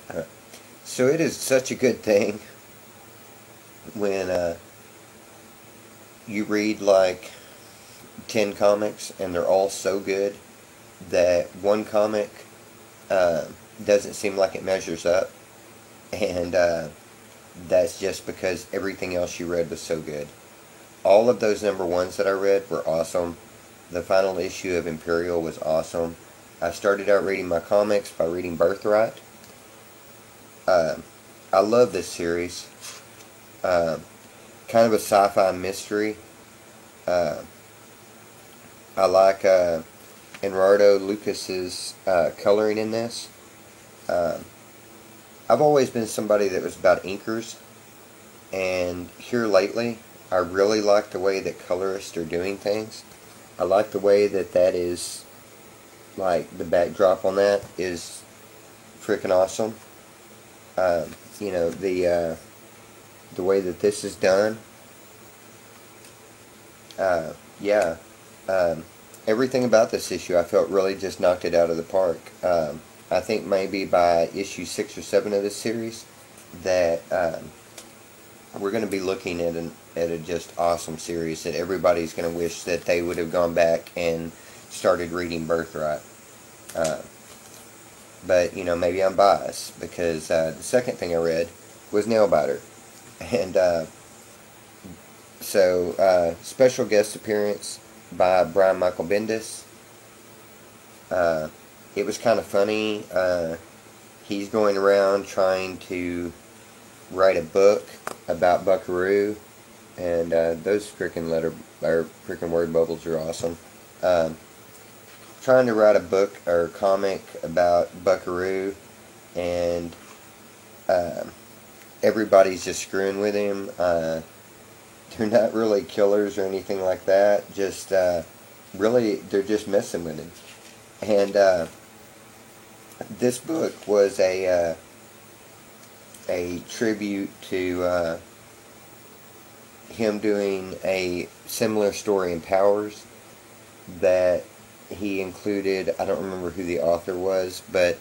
Uh, So it is such a good thing when you read like 10 comics and they're all so good that one comic uh, doesn't seem like it measures up, and that's just because everything else you read was so good. All of those number ones that I read were awesome. The final issue of Imperial was awesome. I started out reading my comics by reading Birthright. Uh, I love this series. Uh, Kind of a sci-fi mystery. Uh, I like Enrardo Lucas's coloring in this. Uh, I've always been somebody that was about inkers, and here lately, I really like the way that colorists are doing things. I like the way that that is, like, the backdrop on that is freaking awesome. You know, the way that this is done. Yeah. Um, Everything about this issue I felt really just knocked it out of the park. I think maybe by issue 6 or 7 of this series that we're going to be looking at a just awesome series that everybody's going to wish that they would have gone back and started reading Birthright. Uh, but, you know, maybe I'm biased because the second thing I read was Nailbiter. And special guest appearance by Brian Michael Bendis. Uh, it was kind of funny. He's going around trying to write a book about Buckaroo, and those freaking word bubbles are awesome. Um, Trying to write a book or comic about Buckaroo, and um everybody's just screwing with him. They're not really killers or anything like that. Just really, they're just messing with him. And this book was a tribute to him doing a similar story in Powers that he included. I don't remember who the author was, but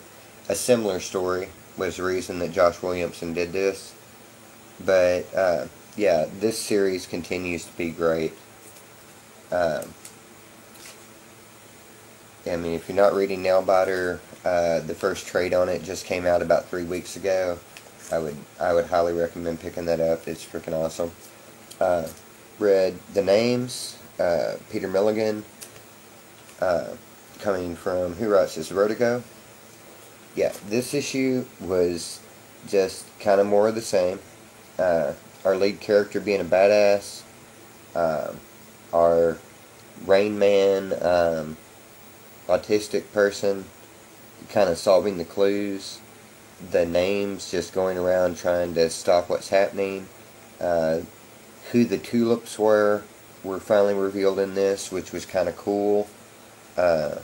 a similar story was the reason that Josh Williamson did this. But yeah, this series continues to be great. Um, I mean, if you're not reading Nailbiter, the first trade on it just came out about 3 weeks ago. I would highly recommend picking that up. It's freaking awesome. Uh, Read The Names, Peter Milligan, uh, coming from, who writes this, Vertigo? Yeah, this issue was just kind of more of the same. Our lead character being a badass, um, our Rain Man, autistic person kind of solving the clues, the names just going around trying to stop what's happening. Uh, who the tulips were finally revealed in this, which was kind of cool. Uh,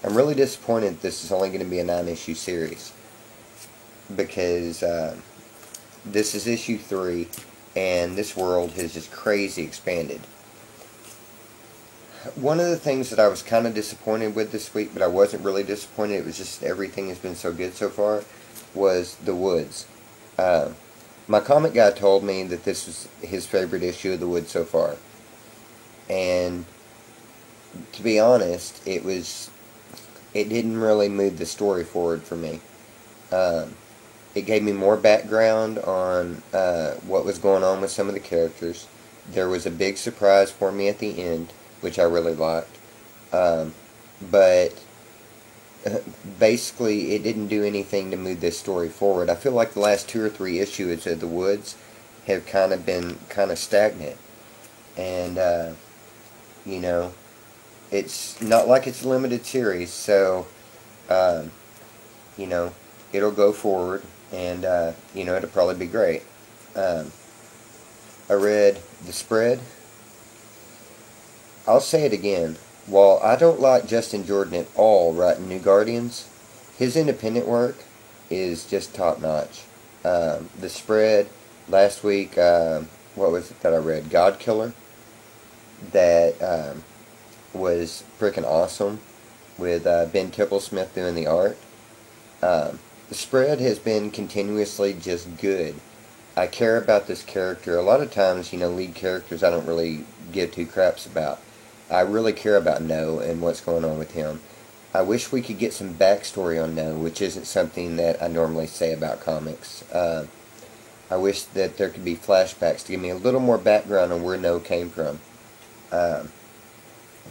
I'm really disappointed this is only going to be a 9 issue series because this is issue 3 and this world has just crazy expanded. One of the things that I was kind of disappointed with this week, but I wasn't really disappointed, it was just everything has been so good so far, was The Woods. Uh, my comic guy told me that this was his favorite issue of The Woods so far. And to be honest, it didn't really move the story forward for me. Um, it gave me more background on what was going on with some of the characters. There was a big surprise for me at the end, which I really liked. But basically, it didn't do anything to move this story forward. I feel like the last 2 or 3 issues of The Woods have kind of been kind of stagnant. And, you know, it's not like it's a limited series, so, um, you know, it'll go forward, and, you know, it'll probably be great. Um, I read The Spread. I'll say it again. While I don't like Justin Jordan at all writing New Guardians, his independent work is just top notch. The Spread, last week, what was it that I read? God Killer. That was freaking awesome with Ben Tipplesmith doing the art. The spread has been continuously just good. I care about this character. A lot of times, lead characters I don't really give two craps about. I really care about No and what's going on with him. I wish we could get some backstory on No, which isn't something that I normally say about comics. I wish that there could be flashbacks to give me a little more background on where No came from.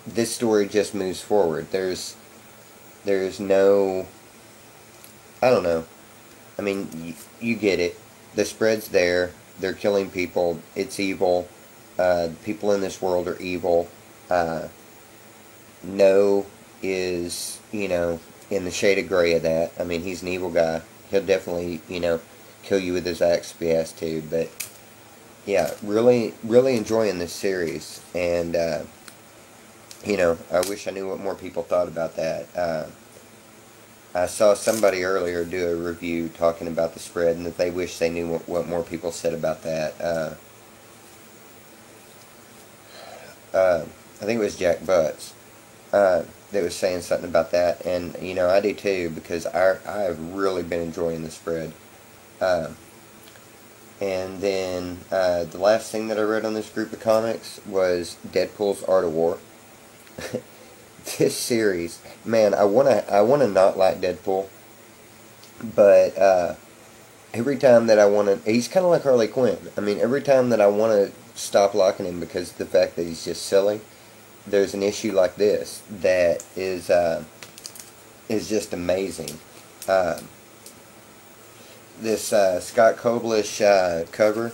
This story just moves forward. There's no, I don't know. I mean, you get it. The spread's there. They're killing people. It's evil. People in this world are evil. No is, in the shade of gray of that. I mean, he's an evil guy. He'll definitely, kill you with his axe if he has to. But, yeah, really, really enjoying this series. And, I wish I knew what more people thought about that. I saw somebody earlier do a review talking about the spread and that they wish they knew what more people said about that. I think it was Jack Butts that was saying something about that, and I do too, because I have really been enjoying the spread. And then the last thing that I read on this group of comics was Deadpool's Art of War. This series, man, I wanna not like Deadpool, but every time that I wanna, he's kind of like Harley Quinn. I mean, every time that I wanna stop liking him because of the fact that he's just silly, there's an issue like this that is just amazing. This Scott Koblish cover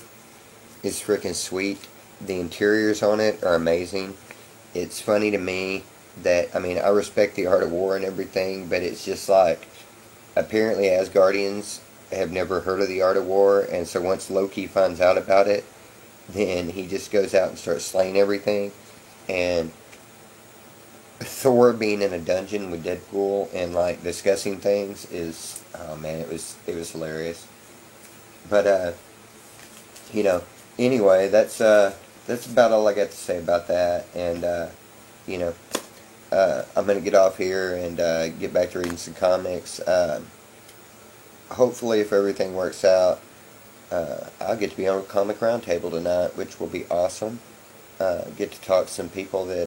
is freaking sweet. The interiors on it are amazing. It's funny to me that, I mean, I respect the Art of War and everything, but it's just like, apparently Asgardians have never heard of the Art of War, and so once Loki finds out about it, then he just goes out and starts slaying everything. And Thor being in a dungeon with Deadpool and like discussing things is, oh man, it was hilarious. But anyway, that's about all I got to say about that. And I'm going to get off here and get back to reading some comics. Hopefully, if everything works out, I'll get to be on a Comic Roundtable tonight, which will be awesome. Get to talk to some people that